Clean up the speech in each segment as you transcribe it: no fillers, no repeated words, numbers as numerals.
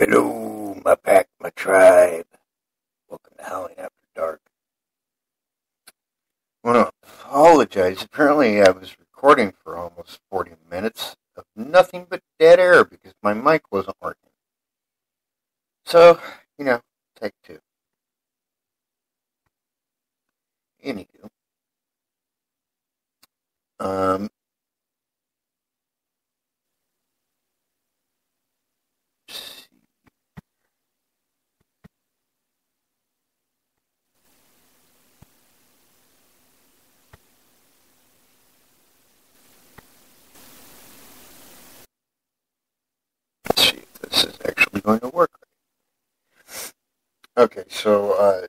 Hello, my pack, my tribe. Welcome to Howling After Dark. I want to apologize. Apparently, I was recording for almost 40 minutes of nothing but dead air because my mic wasn't working. So, take two. Anywho, um, let's see. Let's see if this is actually going to work. Okay, so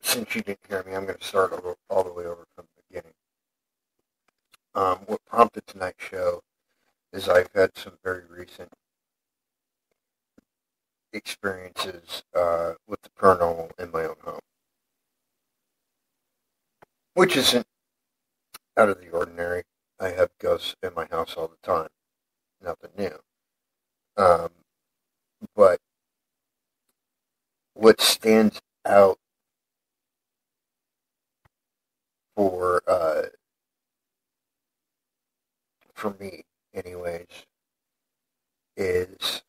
since you didn't hear me, I'm going to start all the way over from the beginning. What prompted tonight's show is I've had some very recent experiences with the paranormal in my own home, which isn't out of the ordinary. I have ghosts in my house all the time, nothing new. Um, but what stands out for for me, anyways, is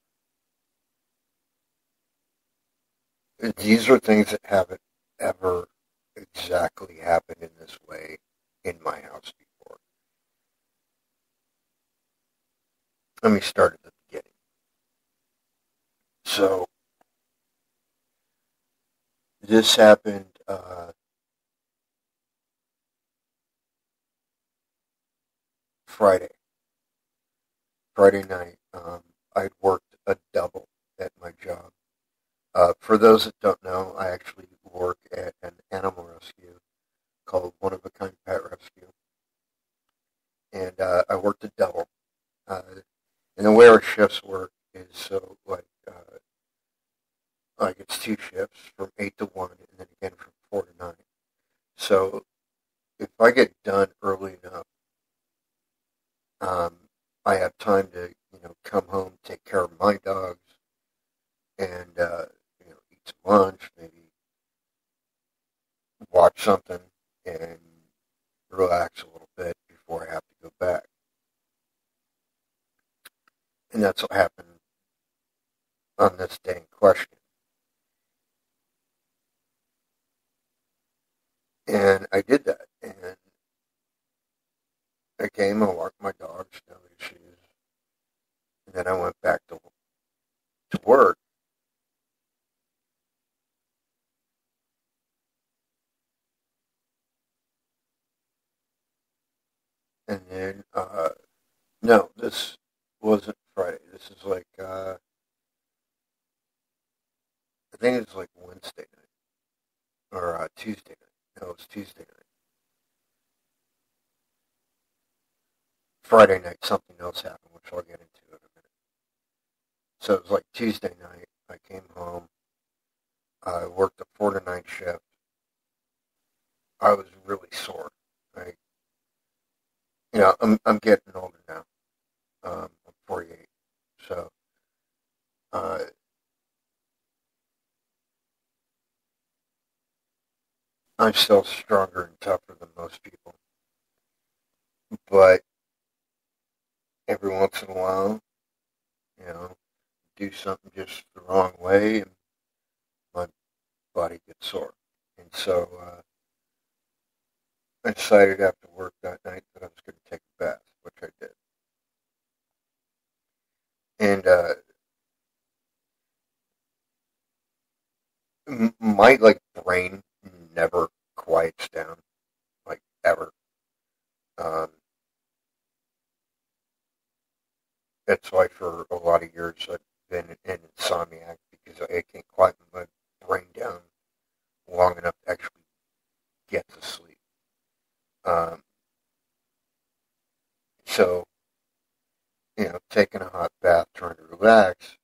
these are things that haven't ever exactly happened in this way in my house before. Let me start at the beginning. So this happened Friday night. I'd worked a double at my job. For those that don't know, I actually work at an animal rescue called One of a Kind Pet Rescue, and I worked a double. And the way our shifts work is so like it's two shifts from 8 to 1, and then again from 4 to 9. So if I get done early enough, um, I have time to come home, take care of my dogs, and eat some lunch, maybe watch something, and relax a little bit before I have to go back. And that's what happened on this day in question. And I did that, and I came and walked my dogs, no issues, and then I went back to work. And then, no, this wasn't Friday. This is I think it's like Wednesday night, or Tuesday night. No, it was Tuesday night. Friday night, something else happened, which I'll get into in a minute. So it was like Tuesday night. I came home. I worked a 4 to 9 shift. I was really sore. I'm getting older now. I'm 48, so uh, I'm still stronger and tougher than most people. But every once in a while, you know, do something just the wrong way, and my body gets sore. And so I decided after work that night that I was going to take a bath, which I did. And my brain never quiets down, like ever. Um, that's why for a lot of years I've been an insomniac because I can't quiet my brain down long enough to actually get to sleep. Um, so, taking a hot bath, trying to relax,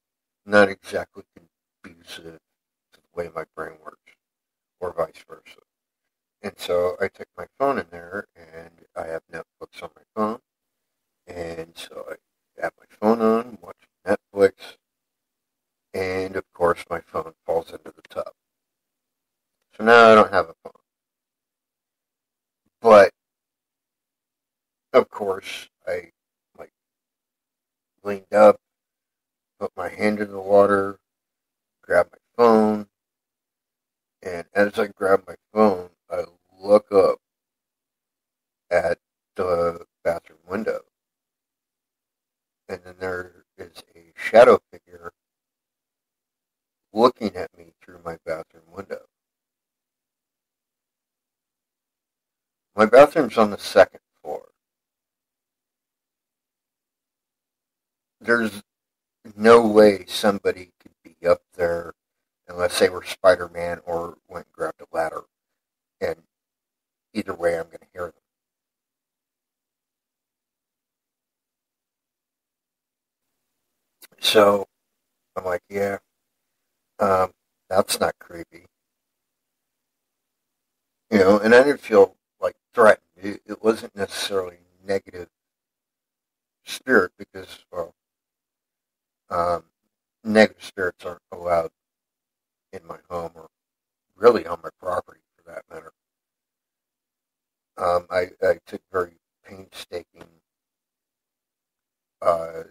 not exactly conducive to the way my brain works, or vice versa. And so I took my phone in there, and I have Netflix on my phone, and so I have my phone on, watching Netflix, leaned up, put my hand in the water, grabbed my phone, and as I grab my phone, I look up at the bathroom window, and then there is a shadow figure looking at me through my bathroom window. My bathroom's on the second floor. There's no way somebody could be up there unless they were Spider-Man or went and grabbed a ladder. And either way, I'm going to hear them. So I'm like, yeah, um, that's not creepy. And I didn't feel like threatened. It wasn't necessarily negative spirit because, well, um, negative spirits aren't allowed in my home or really on my property for that matter. I took very painstaking uh,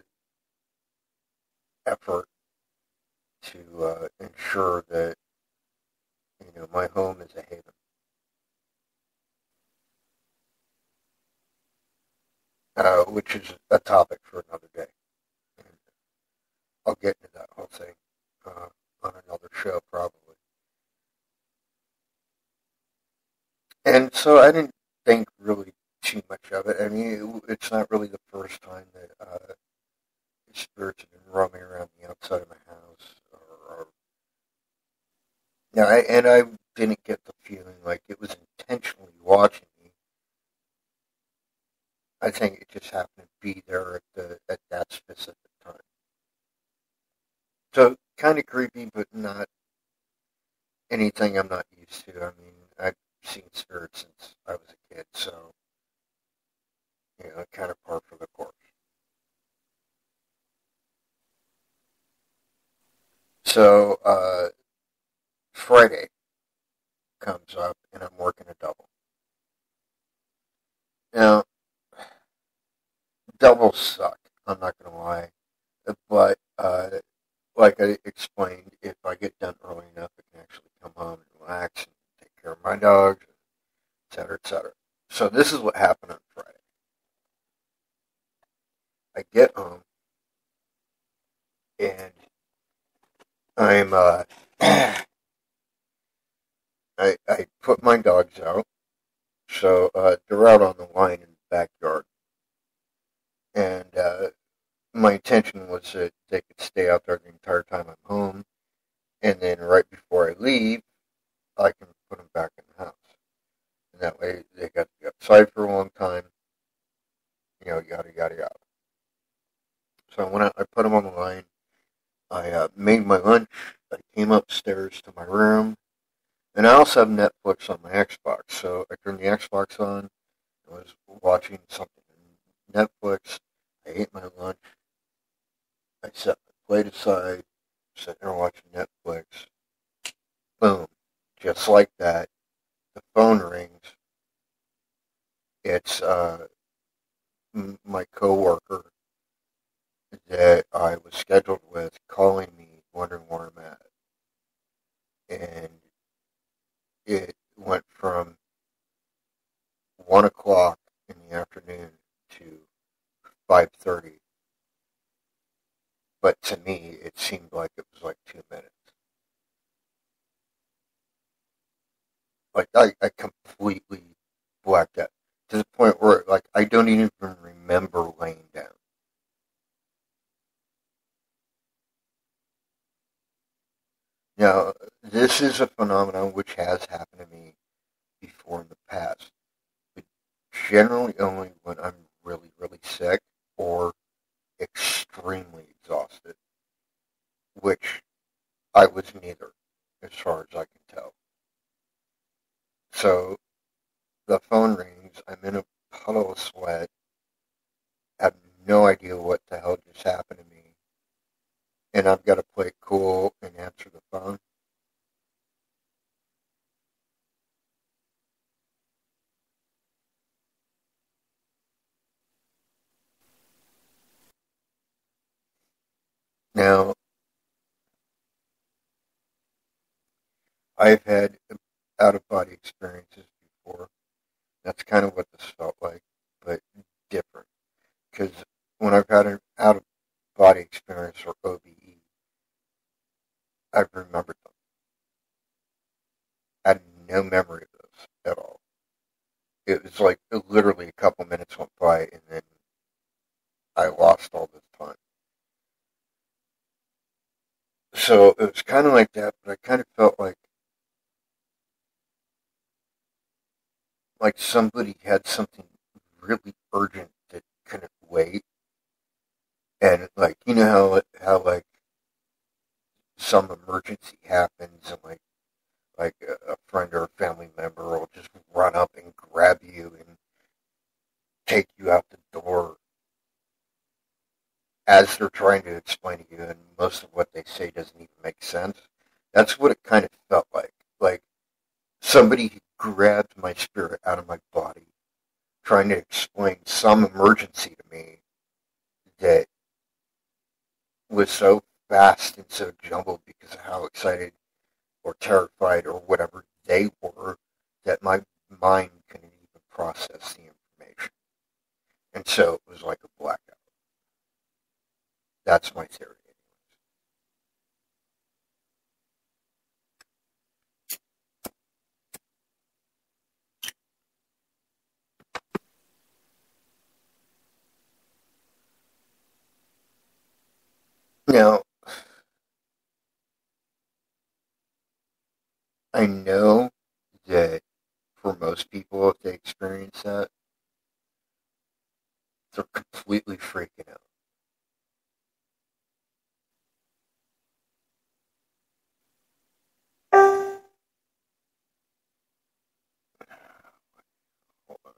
effort to ensure that my home is a haven, which is a topic for another day. And I'll get into that whole thing on another show probably. And so I didn't think really too much of it. I mean, it's not really the first time that spirits have been roaming around the outside of my house. And I didn't get the feeling like it was intentionally watching me. I think it just happened to be there at that specific time. So kind of creepy, but not anything I'm not used to. I mean, I've seen spirits since I was a kid, so kind of par for the course. So Friday comes up, and I'm working a double. Now, doubles suck. I'm not gonna lie, but like I explained, if I get done early enough, I can actually come home and relax and take care of my dogs, etc., etc. So this is what happened on Friday. I get home and I'm I put my dogs out, so they're out on the line in the backyard, and my intention was that they could stay out there the entire time I'm home, and then right before I leave, I can put them back in the house, and that way they got to be outside for a long time, yada yada yada. So I went out, I put them on the line. I made my lunch. I came upstairs to my room, and I also have Netflix on my Xbox. So I turned the Xbox on. I was watching something on Netflix. I ate my lunch. I set my plate aside, sitting there watching Netflix. Boom. Just like that, the phone rings. It's my coworker that I was scheduled with calling me, wondering where I'm at. And it went from 1 o'clock in the afternoon to 5:30. But to me, it seemed like it was like 2 minutes. Like I completely blacked out to the point where like I don't even remember laying down. Now, this is a phenomenon which has happened to me before in the past, but generally only when I'm really, really sick or extremely exhausted, which I was neither, as far as I can tell. So the phone rings. I'm in a puddle of sweat. Have no idea what the hell just happened to me, and I've got to play it cool and answer the phone. I've had out-of-body experiences before. That's kind of what this felt like, but different. Because when I've had an out-of-body experience or OBE, I've remembered them. I had no memory of those at all. It was like literally a couple minutes went by and then I lost all this time. So it was kind of like that, but I kind of felt like somebody had something really urgent that couldn't wait, and like you know how like some emergency happens, and like a friend or a family member will just run up and grab you and take you out the door as they're trying to explain to you, and most of what they say doesn't even make sense. That's what it kind of felt like. Like somebody grabbed my spirit out of my body, trying to explain some emergency to me that was so fast and so jumbled because of how excited or terrified or whatever they were that my mind couldn't even process the information. And so it was like a blackout. That's my theory. Now, I know that for most people, if they experience that, they're completely freaking out. Hold on.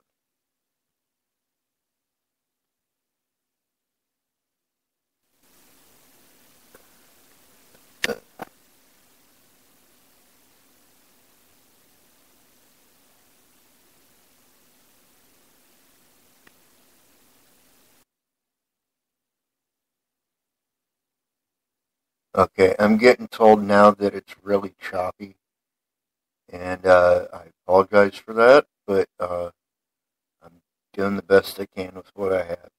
Okay, I'm getting told now that it's really choppy, and I apologize for that, but I'm doing the best I can with what I have.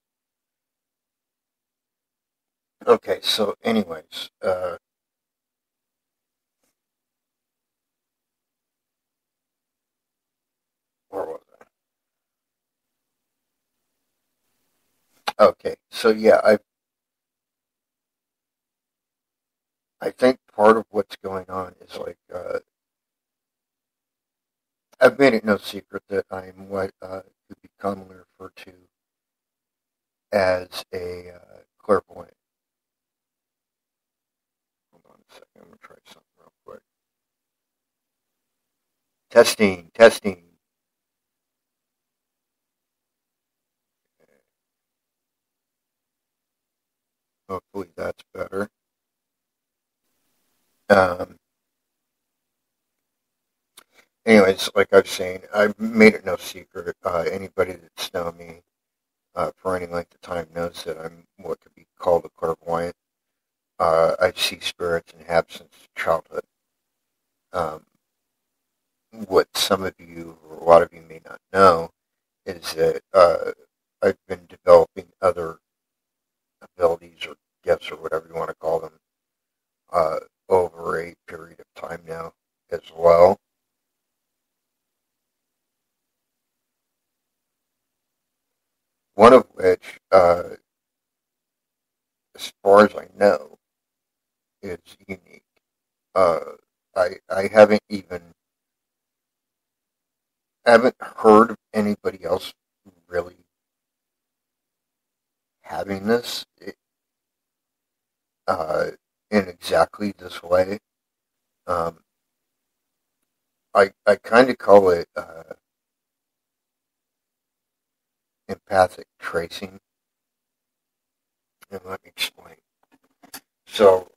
Okay, so anyways, where was I? Okay, so yeah, I think part of what's going on is like I've made it no secret that I'm what could be commonly referred to as a clairvoyant. Hold on a second, I'm gonna try something real quick. Testing, testing. Hopefully that's better. Um, anyways, like I was saying, I've made it no secret. Anybody that's known me for any length of time knows that I'm what could be called a clairvoyant. I see spirits and have since childhood. Um, what some of you, or a lot of you, may not know is that I've been developing other abilities or gifts or whatever you want to call them uh, over a period of time now as well. One of which, as far as I know, is unique. Uh, I haven't heard of anybody else really having this uh, in exactly this way. Um, I kind of call it empathic tracing, and let me explain. So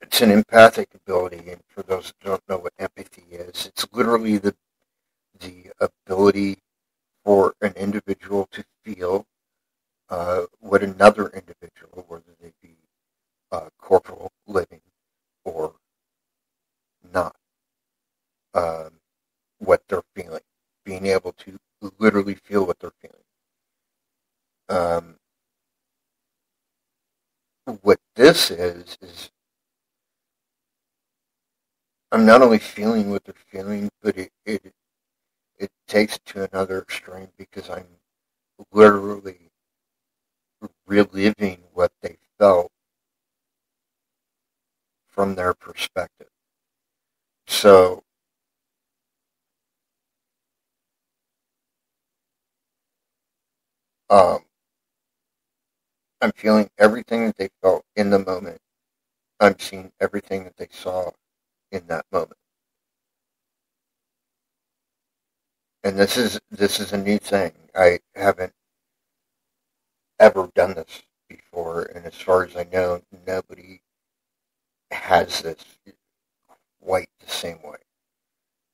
it's an empathic ability, and for those who don't know what empathy is, it's literally the ability for an individual to feel what another individual, whether they be corporal, living, or not, what this is I'm not only feeling what they're feeling, but it takes it to another extreme because I'm literally reliving what they felt from their perspective. So um, I'm feeling everything that they felt in the moment. I'm seeing everything that they saw in that moment. And this is a new thing. I haven't ever done this before, and as far as I know, nobody has this quite the same way.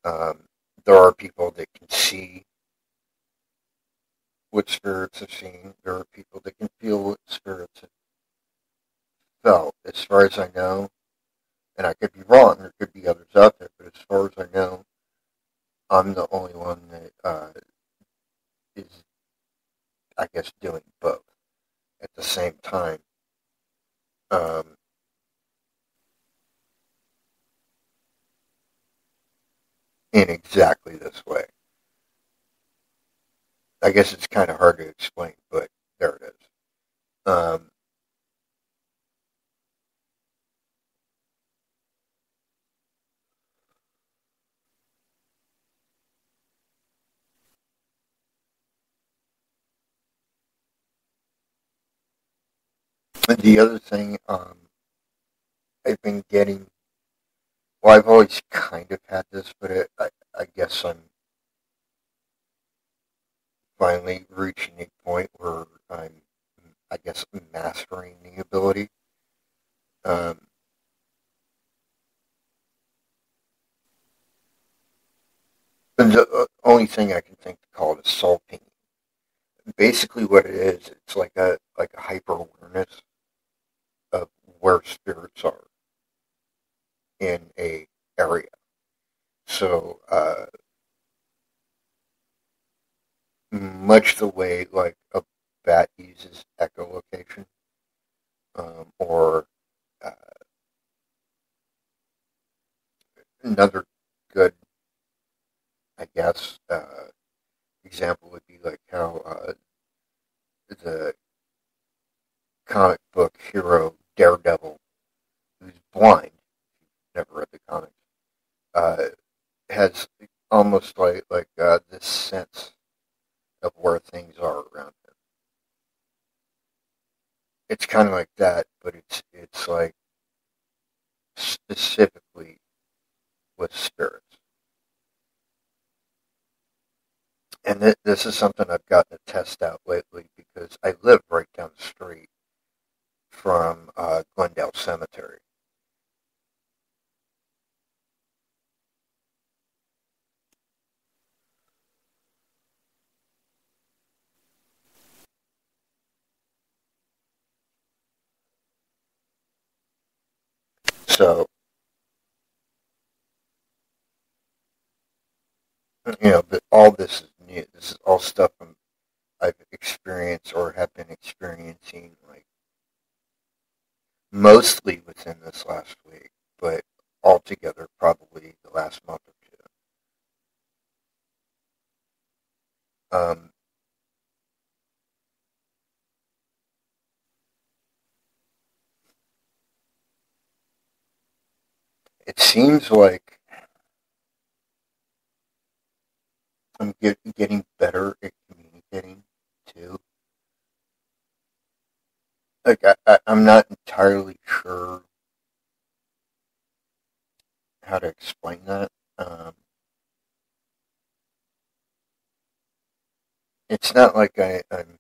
Um, there are people that can see what spirits have seen. There are people that can feel what spirits have felt. As far as I know, and I could be wrong, there could be others out there, but as far as I know, I'm the only one that is, I guess, doing both at the same time. Um, in exactly this way. I guess it's kind of hard to explain, but there it is. The other thing I've been getting, well, I've always kind of had this, but I guess I'm finally reaching a point where I guess, mastering the ability. Um, and the only thing I can think to call it is soul pinging. Basically, what it is, it's like a hyper awareness of where spirits are in a area. So much the way like a bat uses echolocation, or uh, another good, I guess, example would be like how the comic book hero Daredevil, who's blind, never read the comics, uh, has almost like this sense of where things are around him. It's kind of like that, but it's like specifically with spirits. And this is something I've gotten to test out lately because I live right down the street from Glendale Cemetery. So, but all this is new. This is all stuff I've experienced or have been experiencing, like mostly within this last week, but altogether probably the last month or two. It seems like I'm getting better at communicating too. Like I'm not entirely sure how to explain that. Um, it's not like I'm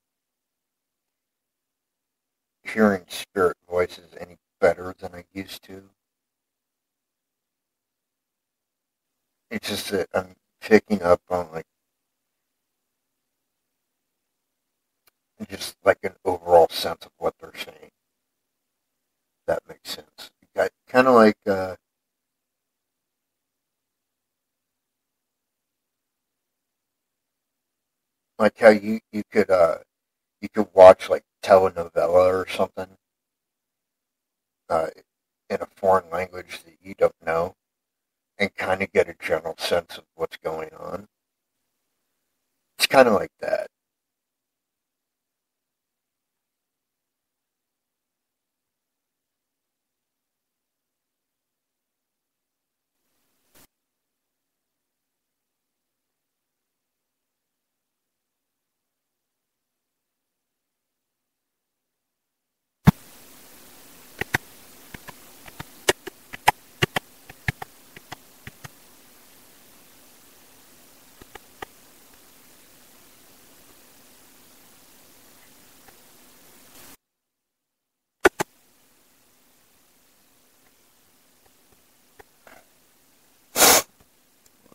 hearing spirit voices any better than I used to. It's just that I'm picking up on like just like an overall sense of what they're saying. That makes sense. Kind of like how you could watch like telenovela or something, uh, in a foreign language that you don't know and kind of get a general sense of what's going on. It's kind of like that.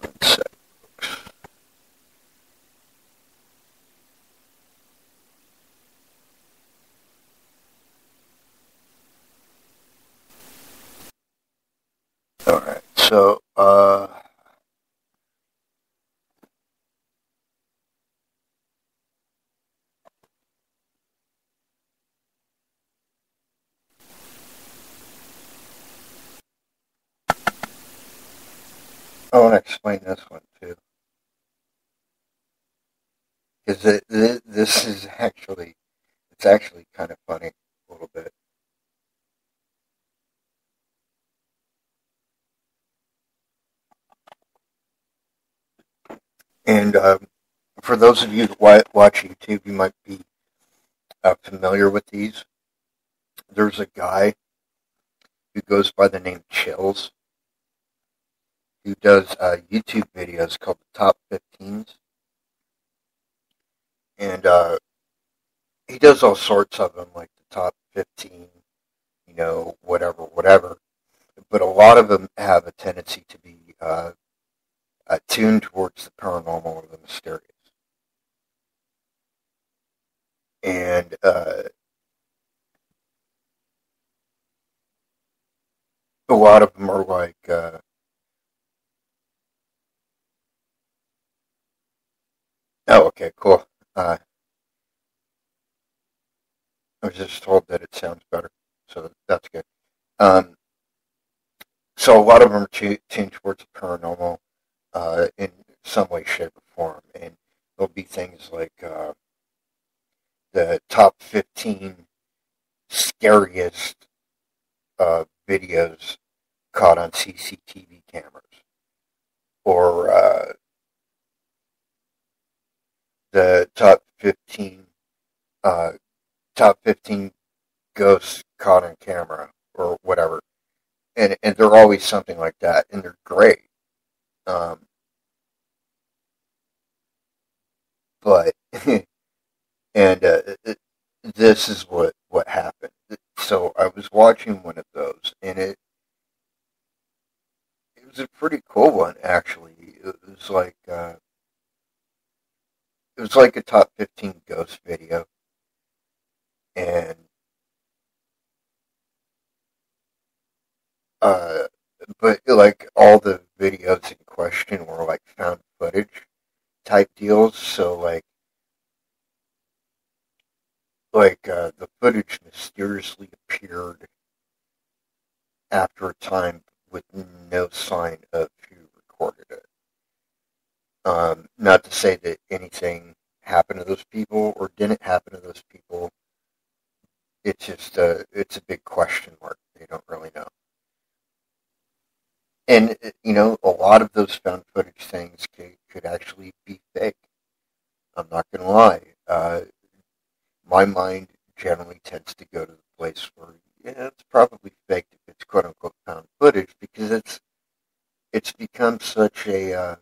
One sec. All right. So, I want to explain this one too, because this is actually it's actually kind of funny a little bit. And for those of you that watch YouTube, you might be familiar with these. There's a guy who goes by the name Chills who does YouTube videos called the Top 15s, and he does all sorts of them, like the Top 15, whatever, whatever. But a lot of them have a tendency to be tuned towards the paranormal or the mysterious. And a lot of them are like, oh, okay, cool. I was just told that it sounds better, so that's good. Um, so a lot of them are tuned towards the paranormal in some way, shape, or form, and there'll be things like the top 15 scariest videos caught on CCTV cameras, or the uh, top 15 ghosts caught on camera, or whatever. And they're always something like that, and they're great. Um, but and this is what happened. So I was watching one of those, and it was a pretty cool one actually. It was like a top 15 ghost video, and uh, but like all the videos in question were like found footage type deals. So the footage mysteriously appeared after a time with no sign of who recorded it. Not to say that anything happened to those people or didn't happen to those people. It's just it's a big question mark. They don't really know. And a lot of those found footage things could actually be fake. I'm not gonna lie. My mind generally tends to go to the place where it's probably fake if it's quote unquote found footage, because it's become such a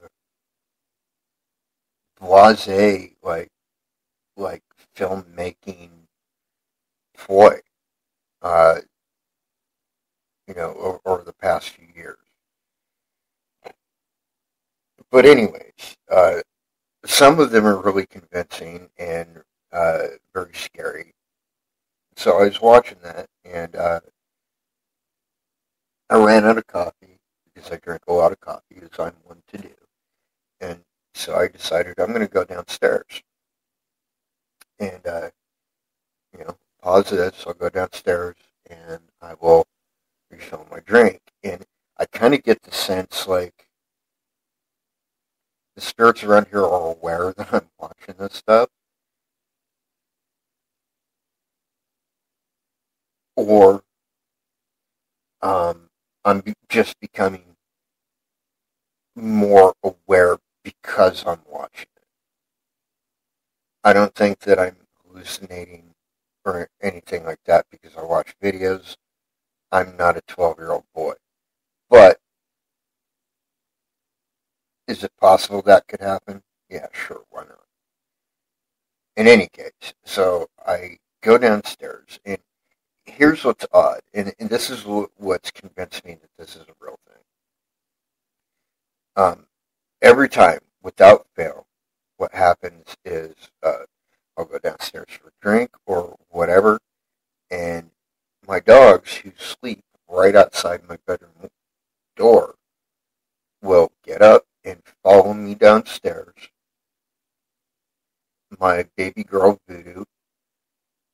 blasé like filmmaking ploy, uh, over the past few years. But anyways, some of them are really convincing and very scary. So I was watching that, and I ran out of coffee because I drink a lot of coffee, as I'm one to do. And so I decided I'm going to go downstairs and pause this. I'll go downstairs and I will refill my drink. And I kind of get the sense like the spirits around here are aware that I'm watching this stuff, or I'm just becoming more aware because I'm watching it. I don't think that I'm hallucinating or anything like that because I watch videos. I'm not a 12-year-old boy. But is it possible that could happen? Yeah, sure, why not? In any case, so I go downstairs, and here's what's odd, and this is what's convinced me that this is a real thing. Um, every time, without fail, what happens is I'll go downstairs for a drink or whatever, and my dogs, who sleep right outside my bedroom door, will get up and follow me downstairs. My baby girl Voodoo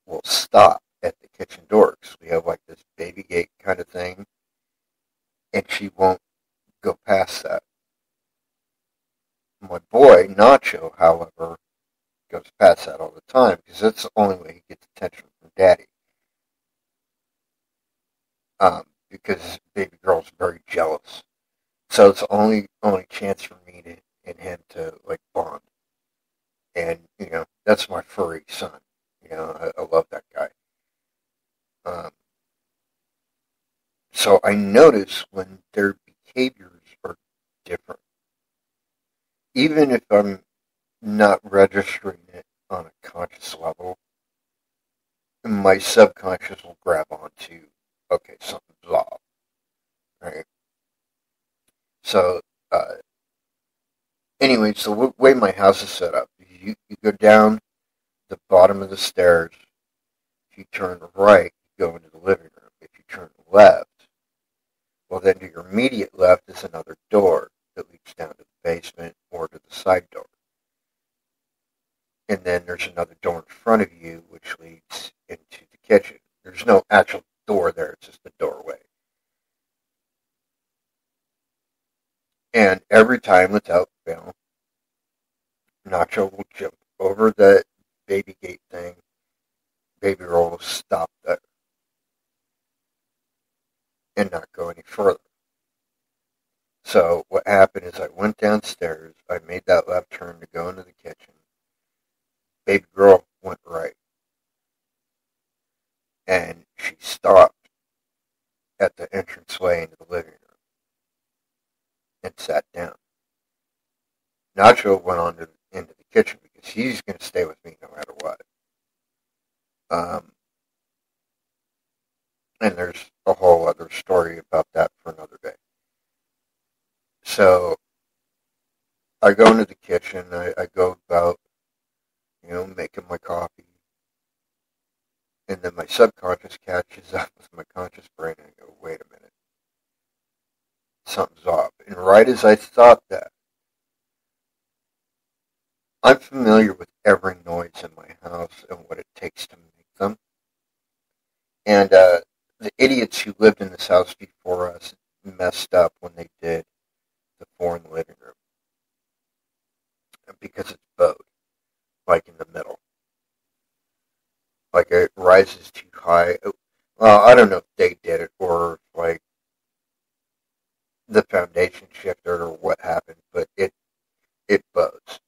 will stop at the kitchen door because we have like this baby gate kind of thing, and she won't go past that. My boy Nacho, however, goes past that all the time because that's the only way he gets attention from Daddy. Because baby girl's very jealous, so it's the only chance for me and him to like bond. And that's my furry son. I love that guy. Um, so I notice when their behaviors are different, even if I'm not registering it on a conscious level, my subconscious will grab onto, okay, something's off, right? So, anyway, so the way my house is set up, you go down the bottom of the stairs. If you turn right, you go into the living room. If you turn left, well, then to your immediate left is another door that leads down to the basement or to the side door. And then there's another door in front of you, which leads into the kitchen. There's no actual door there, it's just a doorway. And every time, without fail, Nacho will jump over the baby gate thing. Baby girl will stop there and not go any further. So what happened is I went downstairs, I made that left turn to go into the kitchen. Baby girl went right. And she stopped at the entranceway into the living room and sat down. Nacho went into the kitchen because he's going to stay with me no matter what. And there's a whole other story about that for another day. So I go into the kitchen. I go about, making my coffee. And then my subconscious catches up with my conscious brain and I go, wait a minute. Something's off. And right as I thought that, I'm familiar with every noise in my house and what it takes to make them. And the idiots who lived in this house before us messed up when they did the floor in the living room because it's bowed, like in the middle. Like it rises too high. Well, I don't know if they did it or like the foundation shifted or what happened, but it bows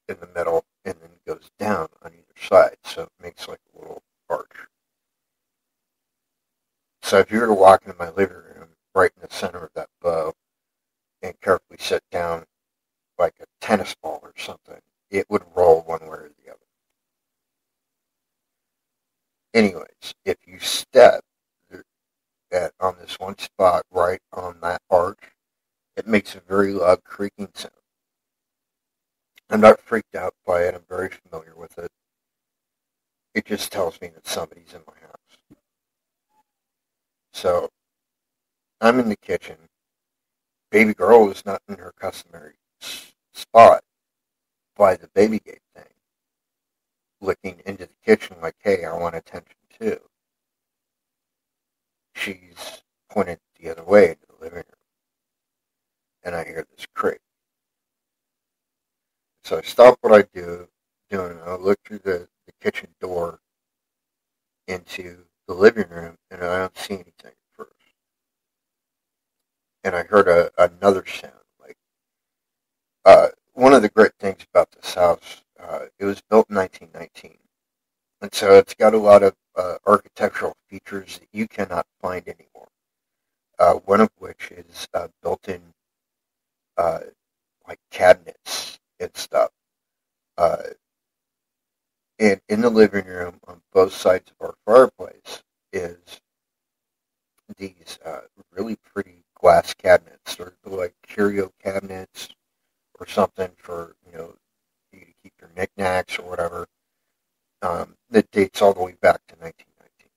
in the middle and then goes down on either side, so it makes like a little arch. So if you were to walk into my living room right in the center of that bow and carefully sit down like a tennis ball or something, it would roll one way or the other. Anyways, if you step on this one spot right on that arch, it makes a very loud creaking sound. I'm not freaked out by it. I'm very familiar with it. It just tells me that somebody's in my house. So I'm in the kitchen. Baby girl is not in her customary spot by the baby gate thing, looking into the kitchen like, hey, I want attention too. She's pointed the other way into the living room, and I hear this creak. So I stop what I doing, and I look through the kitchen door into the living room, and I don't see anything at first. And I heard another sound. Like one of the great things about this house, it was built in 1919, and so it's got a lot of architectural features that you cannot find anymore. One of which is built-in uh, like cabinets and stuff. Uh, and in the living room, on both sides of our fireplace, is these really pretty glass cabinets, sort of like curio cabinets or something for you to keep your knickknacks or whatever. That dates all the way back to 1919,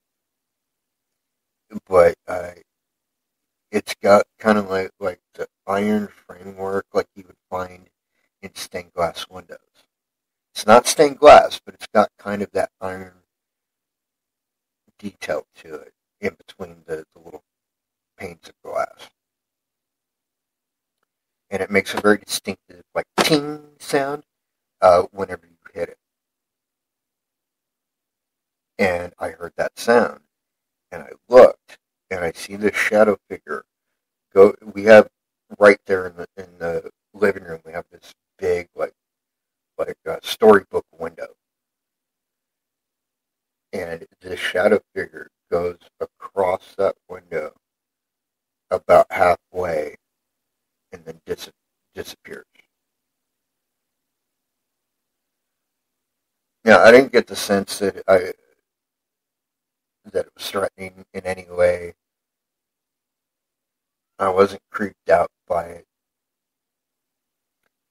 but it's got kind of like the iron framework like you would find in stained glass windows. It's not stained glass, but it's got kind of that iron detail to it in between the little panes of glass. And it makes a very distinctive, like, ting sound whenever you hit it. And I heard that sound, and I looked, and I see this shadow figure go. We have right there in the living room, we have this big, like storybook window. And this shadow figure goes across that window about halfway and then disappears. Now, I didn't get the sense that it was threatening in any way. I wasn't creeped out by it.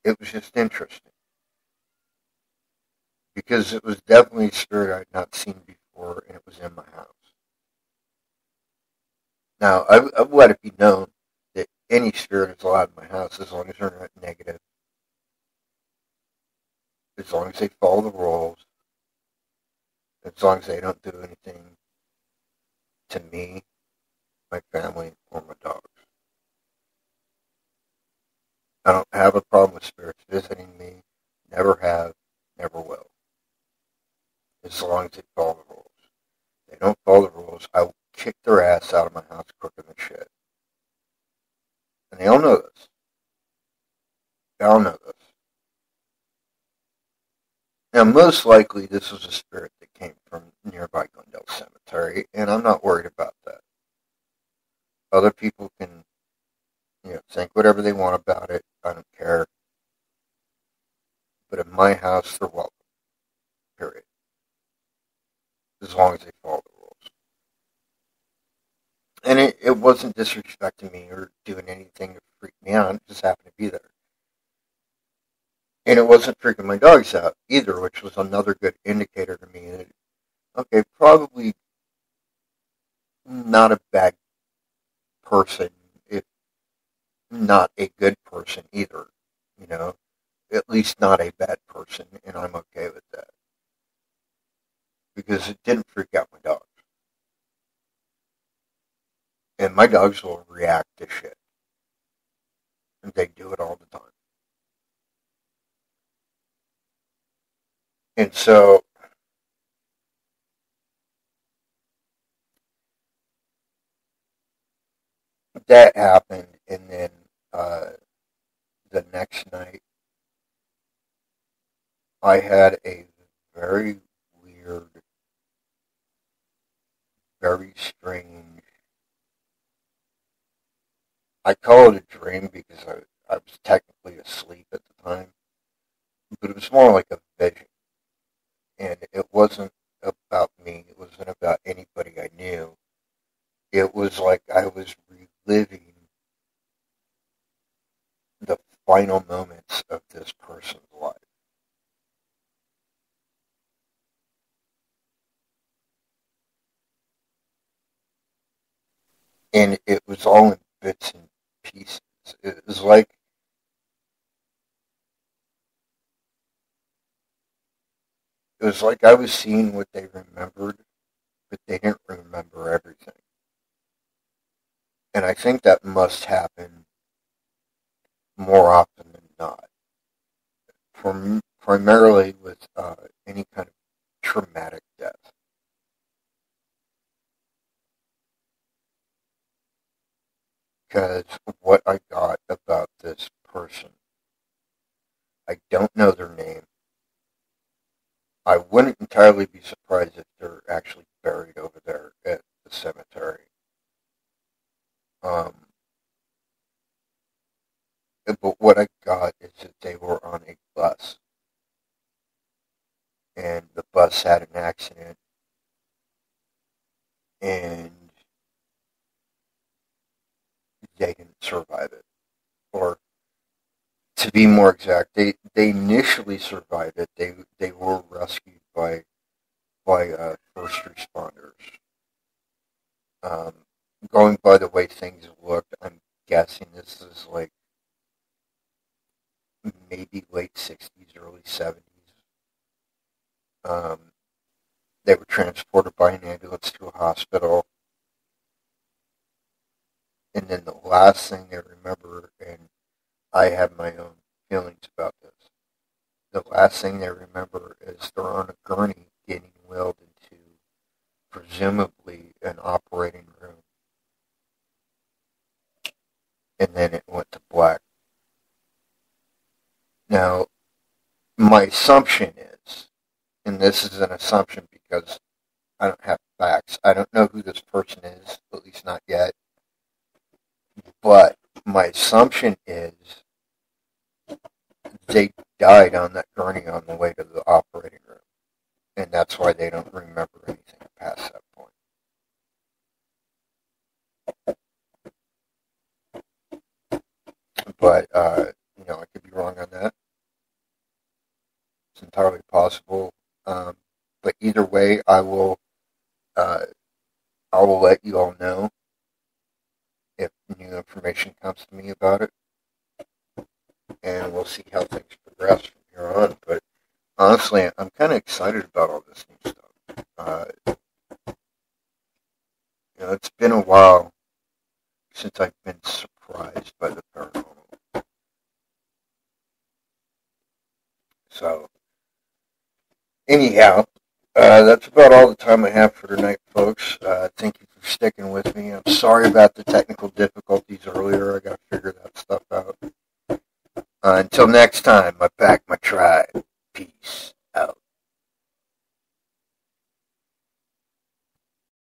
It was just interesting because it was definitely a spirit I'd not seen before, and it was in my house. Now, I've let it be known that any spirit is allowed in my house as long as they're not negative, as long as they follow the rules, as long as they don't do anything to me, my family, or my dogs. I don't have a problem with spirits visiting me. Never have, never will. As long as they follow the rules. If they don't follow the rules, I will kick their ass out of my house quicker than shit. And they all know this. They all know this. Now, most likely, this was a spirit that came from nearby Glendale Cemetery, and I'm not worried about that. Other people can, think whatever they want about it. I don't care. But in my house, they're welcome. Period. As long as they follow the rules. And it wasn't disrespecting me or doing anything to freak me out. It just happened to be there. And it wasn't freaking my dogs out either, which was another good indicator to me that, okay, probably not a bad person, if not a good person either. At least not a bad person, and I'm okay with that. Because it didn't freak out my dogs. And my dogs will react to shit. And they do it all the time. And so that happened, and then the next night I had a very weird, very strange, I call it a dream because I was technically asleep at the time, but it was more like a vision. And it wasn't about me, it wasn't about anybody I knew. It was like I was reliving the final moments of this person's life. And it was all in bits and pieces. It was like I was seeing what they remembered, but they didn't remember everything. And I think that must happen more often than not. Primarily with any kind of traumatic death. Because what I got about this person, I don't know their name. I wouldn't entirely be surprised if they're actually buried over there at the cemetery. But what I got is that they were on a bus, and the bus had an accident, and they didn't survive it. Or, to be more exact, they initially survived it. They were rescued by first responders. Going by the way things looked, I'm guessing this is like maybe late 60s, early 70s. They were transported by an ambulance to a hospital. And then the last thing they remember, and I have my own feelings about this, the last thing they remember is they're on a gurney getting wheeled into presumably an operating room. And then it went to black. Now, my assumption is, and this is an assumption because I don't have facts, I don't know who this person is, at least not yet, but my assumption is they died on that gurney on the way to the operating room, and that's why they don't remember anything past that point. But, I could be wrong on that. It's entirely possible. But either way, I will let you all know if new information comes to me about it, and we'll see how things progress from here on. But honestly, I'm kind of excited about all this new stuff. It's been a while since I've been surprised by the paranormal. So, anyhow, that's about all the time I have for tonight, folks. Thank you for sticking with me. I'm sorry about the technical difficulties earlier. I got to figure that stuff out. Until next time, my pack, my tribe. Peace out.